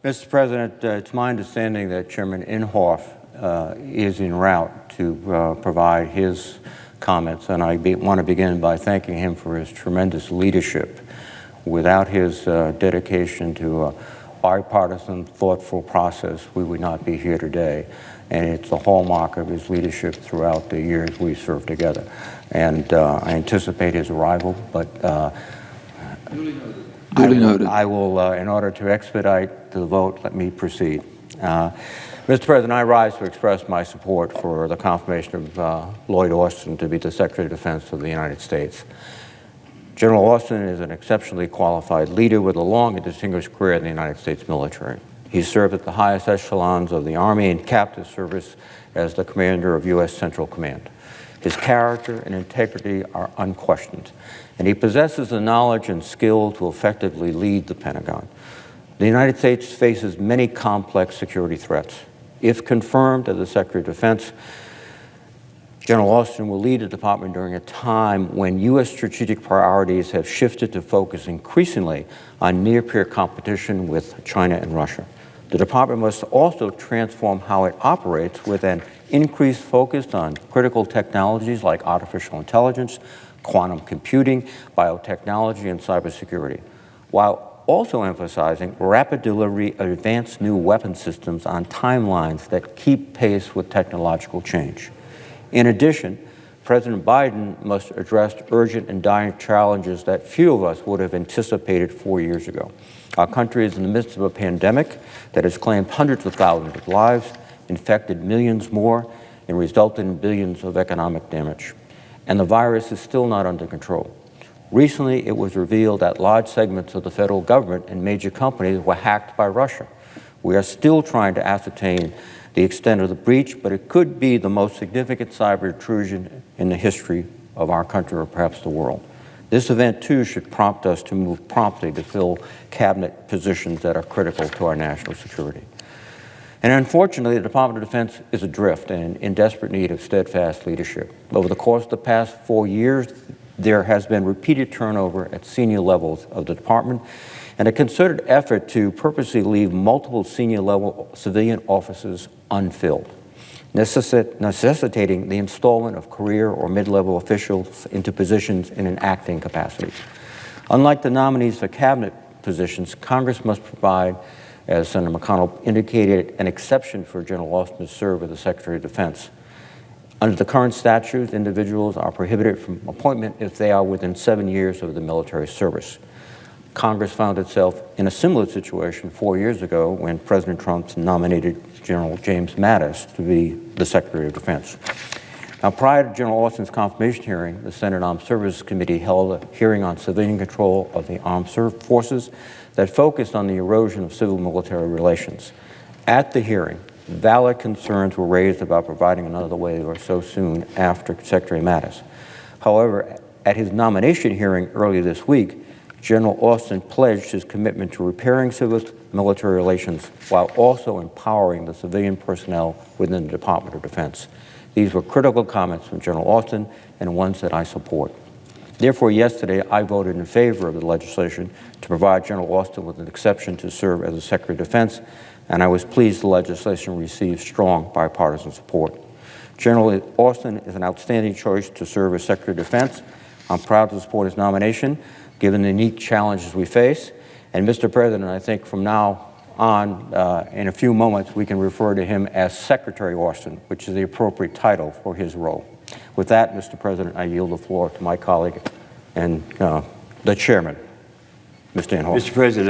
Mr. President, it's my understanding that Chairman Inhofe is en route to provide his comments, and I want to begin by thanking him for his tremendous leadership. Without his dedication to a bipartisan, thoughtful process, we would not be here today. And it's the hallmark of his leadership throughout the years we served together. And I anticipate his arrival, but I will, in order to expedite the vote, let me proceed. Mr. President, I rise to express my support for the confirmation of Lloyd Austin to be the Secretary of Defense of the United States. General Austin is an exceptionally qualified leader with a long and distinguished career in the United States military. He served at the highest echelons of the Army and capped his service as the commander of U.S. Central Command. His character and integrity are unquestioned, and he possesses the knowledge and skill to effectively lead the Pentagon. The United States faces many complex security threats. If confirmed as the Secretary of Defense, General Austin will lead the department during a time when U.S. strategic priorities have shifted to focus increasingly on near-peer competition with China and Russia. The department must also transform how it operates with an increased focus on critical technologies like artificial intelligence, quantum computing, biotechnology, and cybersecurity, while also emphasizing rapid delivery of advanced new weapon systems on timelines that keep pace with technological change. In addition, President Biden must address urgent and dire challenges that few of us would have anticipated 4 years ago. Our country is in the midst of a pandemic that has claimed hundreds of thousands of lives, infected millions more, and resulted in billions of economic damage. And the virus is still not under control. Recently, it was revealed that large segments of the federal government and major companies were hacked by Russia. We are still trying to ascertain the extent of the breach, but it could be the most significant cyber intrusion in the history of our country or perhaps the world. This event, too, should prompt us to move promptly to fill cabinet positions that are critical to our national security. And unfortunately, the Department of Defense is adrift and in desperate need of steadfast leadership. Over the course of the past 4 years, there has been repeated turnover at senior levels of the department and a concerted effort to purposely leave multiple senior-level civilian offices unfilled, necessitating the installment of career or mid-level officials into positions in an acting capacity. Unlike the nominees for cabinet positions, Congress must provide, as Senator McConnell indicated, an exception for General Austin to serve as the Secretary of Defense. Under the current statutes, individuals are prohibited from appointment if they are within 7 years of the military service. Congress found itself in a similar situation 4 years ago when President Trump nominated General James Mattis to be the Secretary of Defense. Now, prior to General Austin's confirmation hearing, the Senate Armed Services Committee held a hearing on civilian control of the armed forces that focused on the erosion of civil-military relations. At the hearing, valid concerns were raised about providing another waiver so soon after Secretary Mattis. However, at his nomination hearing earlier this week, General Austin pledged his commitment to repairing civil-military relations while also empowering the civilian personnel within the Department of Defense. These were critical comments from General Austin and ones that I support. Therefore, yesterday, I voted in favor of the legislation to provide General Austin with an exception to serve as the Secretary of Defense, and I was pleased the legislation received strong bipartisan support. General Austin is an outstanding choice to serve as Secretary of Defense. I'm proud to support his nomination, given the unique challenges we face. And Mr. President, I think from now on, in a few moments, we can refer to him as Secretary Austin, which is the appropriate title for his role. With that, Mr. President, I yield the floor to my colleague and the chairman, Mr. Inhofe. Mr. President,